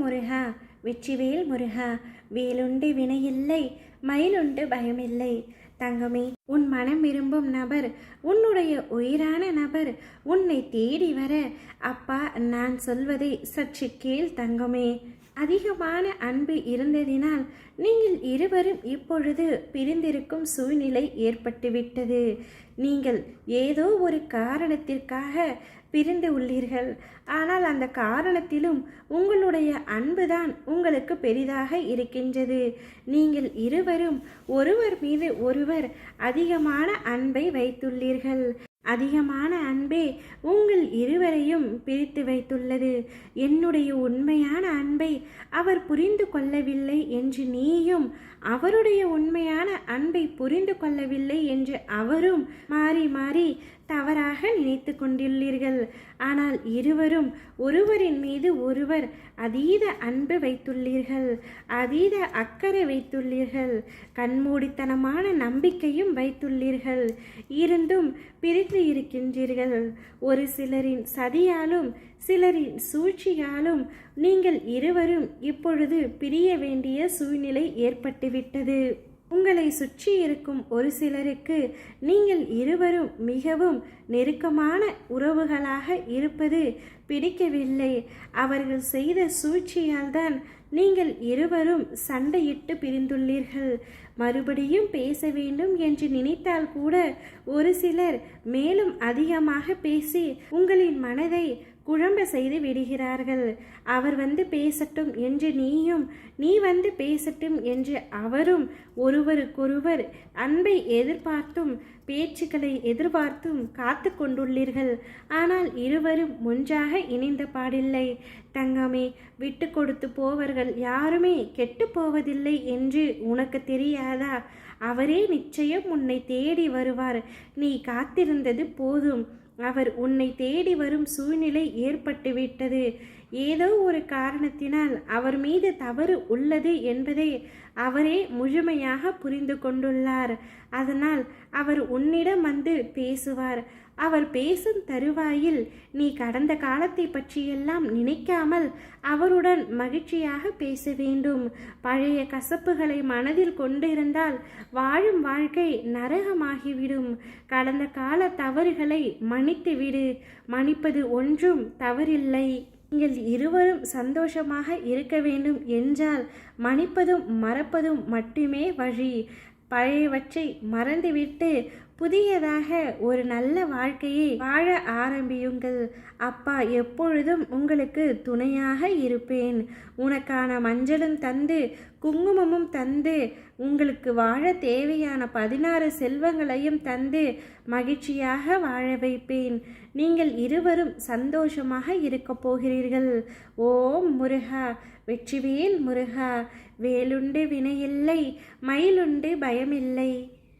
முருகா, வெற்றிவேல் முருகா, வேலுண்டு வினையில்லை, மயிலுண்டு பயமில்லை. தங்கமே, உன் மனம் விரும்பும் நபர், உன்னுடைய உயிரான நபர் உன்னை தேடி வர, அப்பா நான் சொல்வதை சற்று கேள் தங்கமே. அதிகமான அன்பு இருந்ததினால் நீங்கள் இருவரும் இப்பொழுது பிரிந்திருக்கும் சூழ்நிலை ஏற்பட்டுவிட்டது. நீங்கள் ஏதோ ஒரு காரணத்திற்காக பிரிந்து உள்ளீர்கள். ஆனால் அந்த காரணத்திலும் உங்களுடைய அன்புதான் உங்களுக்கு பெரிதாக இருக்கின்றது. நீங்கள் இருவரும் ஒருவர் மீது ஒருவர் அதிகமான அன்பை வைத்துள்ளீர்கள். அதிகமான அன்பே உங்கள் இருவரையும் பிரித்து வைத்துள்ளது. என்னுடைய உண்மையான அன்பை அவர் புரிந்து கொள்ளவில்லை என்று நீயும், அவருடைய உண்மையான அன்பை புரிந்து கொள்ளவில்லை என்று அவரும் மாறி மாறி தவறாக நினைத்து கொண்டுள்ளீர்கள். ஆனால் இருவரும் ஒருவரின் மீது ஒருவர் அதீத அன்பு வைத்துள்ளீர்கள், அதீத அக்கறை வைத்துள்ளீர்கள், கண்மூடித்தனமான நம்பிக்கையும் வைத்துள்ளீர்கள். இருந்தும் பிரித்து இருக்கின்றீர்கள். ஒரு சிலரின் சதியாலும் சிலரின் சூழ்ச்சியாலும் நீங்கள் இருவரும் இப்பொழுது பிரிய வேண்டிய சூழ்நிலை ஏற்பட்டுவிட்டது. உங்களை சுற்றி இருக்கும் ஒரு சிலருக்கு நீங்கள் இருவரும் மிகவும் நெருக்கமான உறவுகளாக இருப்பது பிடிக்கவில்லை. அவர்கள் செய்த சூழ்ச்சியால் தான் நீங்கள் இருவரும் சண்டையிட்டு பிரிந்துள்ளீர்கள். மறுபடியும் பேச வேண்டும் என்று நினைத்தால் கூட ஒரு சிலர் மேலும் அதிகமாக பேசி உங்களின் மனதை குழம்ப செய்து விடுகிறார்கள். அவர் வந்து பேசட்டும் என்று நீயும், நீ வந்து பேசட்டும் என்று அவரும் ஒருவருக்கொருவர் அன்பை எதிர்பார்த்தும் பேச்சுக்களை எதிர்பார்த்தும் காத்து கொண்டுள்ளீர்கள். ஆனால் இருவரும் ஒன்றாக இணைந்த பாடில்லை. தங்கமே, விட்டு கொடுத்து போவர்கள் யாருமே கெட்டு போவதில்லை என்று உனக்கு தெரியாதா? அவரே நிச்சயம் உன்னை தேடி வருவார். நீ காத்திருந்தது போதும். அவர் உன்னை தேடி வரும் சூழ்நிலை ஏற்பட்டுவிட்டது. ஏதோ ஒரு காரணத்தினால் அவர் மீது தவறு உள்ளது என்பதை அவரே முழுமையாக புரிந்து கொண்டுள்ளார். அதனால் அவர் உன்னிடம் வந்து பேசுவார். அவர் பேசும் தருவாயில் நீ கடந்த காலத்தை பற்றியெல்லாம் நினைக்காமல் அவருடன் மகிழ்ச்சியாக பேச வேண்டும். பழைய கசப்புகளை மனதில் கொண்டிருந்தால் வாழும் வாழ்க்கை நரகமாகிவிடும். கடந்த கால தவறுகளை மன்னித்துவிடு. மன்னிப்பது ஒன்றும் தவறில்லை. நீங்கள் இருவரும் சந்தோஷமாக இருக்க வேண்டும் என்றால் மன்னிப்பதும் மறப்பதும் மட்டுமே வழி. பழையவற்றை மறந்துவிட்டு புதியதாக ஒரு நல்ல வாழ்க்கையை வாழ ஆரம்பியுங்கள். அப்பா எப்பொழுதும் உங்களுக்கு துணையாக இருப்பேன். உனக்கான மஞ்சளும் தந்து குங்குமமும் தந்து உங்களுக்கு வாழ தேவையான 16 செல்வங்களையும் தந்து மகிழ்ச்சியாக வாழ வைப்பேன். நீங்கள் இருவரும் சந்தோஷமாக இருக்க போகிறீர்கள். ஓம் முருகா, வெற்றிவேல் முருகா, வேலுண்டு வினையில்லை, மயிலுண்டு பயமில்லை.